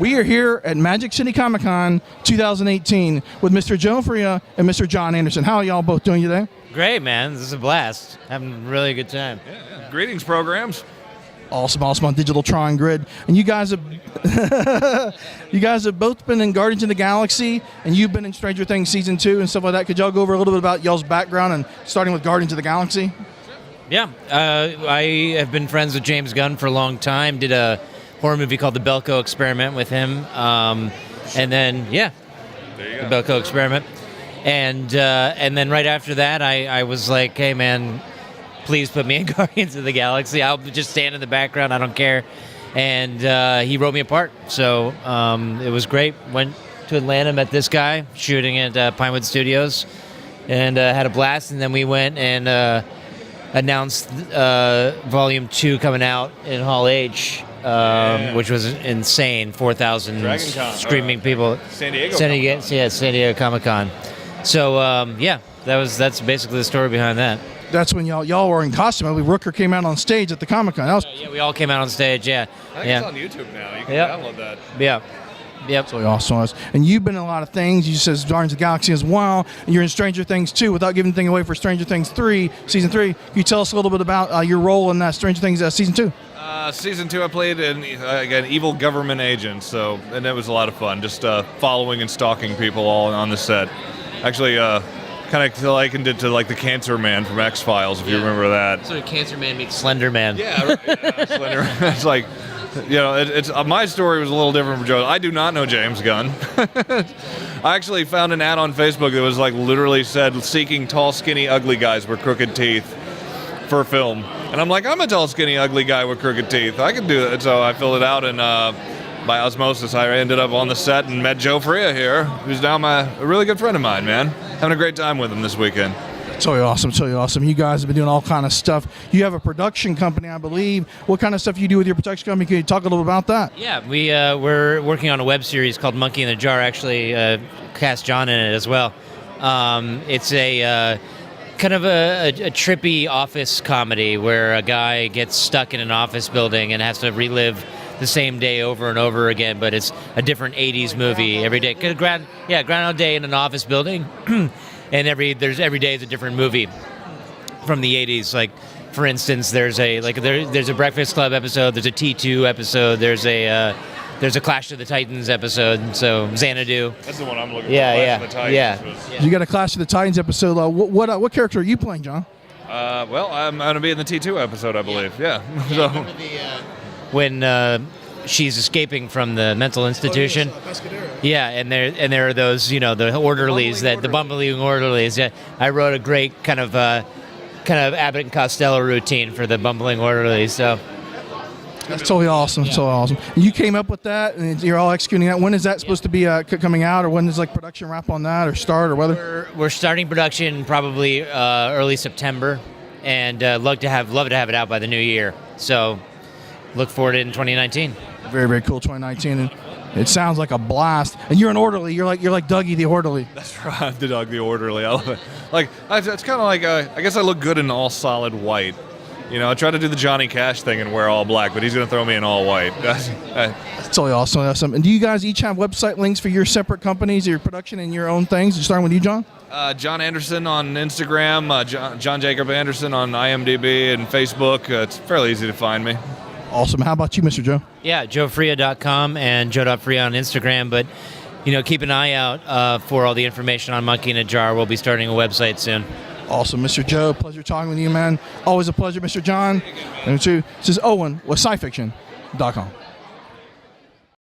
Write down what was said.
We are here at Magic City Comic Con 2018 with Mr. Joe Fria and Mr. John Anderson. How are y'all both doing today? Great, man. This is a blast. Having a really good time. Yeah. Greetings, programs. Awesome on Digital Tron Grid. And you guys have you guys have both been in Guardians of the Galaxy, and you've been in Stranger Things Season 2 and stuff like that. Could y'all go over a little bit about y'all's background and starting with Guardians of the Galaxy? Yeah. I have been friends with James Gunn for a long time. Did a horror movie called The Belko Experiment with him. And then, there you go. The Belko Experiment. And then right after that, I was like, hey, man, please put me in Guardians of the Galaxy. I'll just stand in the background. I don't care. And he wrote me a part. So it was great. Went to Atlanta, met this guy, shooting at Pinewood Studios, and had a blast. And then we went and announced Volume 2 coming out in Hall H, which was insane. 4,000 screaming people. San Diego San Diego Comic-Con. So, that's basically the story behind that. That's when y'all were in costume. I believe Rooker came out on stage at the Comic-Con. Yeah, we all came out on stage, yeah. I think it's on YouTube now. You can download that. Yeah. Yep. That's really awesome. And you've been in a lot of things. You said Guardians of the Galaxy as well. And you're in Stranger Things 2. Without giving anything away for Stranger Things 3, Season 3, can you tell us a little bit about your role in Stranger Things Season 2? Season 2, I played an evil government agent, and it was a lot of fun, just following and stalking people all on the set. Actually, kind of likened it to like the Cancer Man from X-Files, if you remember that. So Cancer Man meets Slender Man. Yeah, right, Slender Man. It's like, it's my story was a little different from Joe's. I do not know James Gunn. I actually found an ad on Facebook that was like literally said, seeking tall, skinny, ugly guys with crooked teeth for film. And I'm like, I'm a tall, skinny, ugly guy with crooked teeth. I can do that. So I filled it out, and by osmosis, I ended up on the set and met Joe Fria here, who's now a really good friend of mine, man. Having a great time with him this weekend. Totally awesome. You guys have been doing all kind of stuff. You have a production company, I believe. What kind of stuff you do with your production company? Can you talk a little bit about that? Yeah, we're working on a web series called Monkey in the Jar. Actually, cast John in it as well. It's a kind of a trippy office comedy where a guy gets stuck in an office building and has to relive the same day over and over again, but it's a different 80s movie every day. Groundhog Day in an office building, and every day is a different movie from the 80s. Like, for instance, there's a Breakfast Club episode, there's a T2 episode, there's a Clash of the Titans episode. So Xanadu. That's the one I'm looking for. Yeah. Clash of the Titans. You got a Clash of the Titans episode. What character are you playing, John? Well, I'm going to be in the T2 episode, I believe. Yeah. So. When she's escaping from the mental institution. Yeah, and there are those, the orderlies, the bumbling orderlies. Yeah, I wrote a great kind of Abbott and Costello routine for the bumbling orderlies. So that's totally awesome. So awesome. You came up with that, and you're all executing that. When is that supposed to be coming out, or when is production wrap on that, or start, or whether? We're starting production probably early September, and love to have it out by the new year. So look forward to it in 2019. Very, very cool, 2019, and it sounds like a blast. And you're an orderly. You're like Dougie the orderly. That's right, I'm the Doug the orderly. I love it. It's kind of like I guess I look good in all solid white. I try to do the Johnny Cash thing and wear all black, but he's gonna throw me in all white. That's totally awesome. And do you guys each have website links for your separate companies, your production, and your own things? Starting with you, John. John Anderson on Instagram, John Jacob Anderson on IMDb and Facebook. It's fairly easy to find me. Awesome. How about you, Mr. Joe? Yeah, joefria.com and joe.fria on Instagram. But, keep an eye out for all the information on Monkey in a Jar. We'll be starting a website soon. Awesome. Mr. Joe, pleasure talking with you, man. Always a pleasure, Mr. John. And this is Owen with SciFiction.com.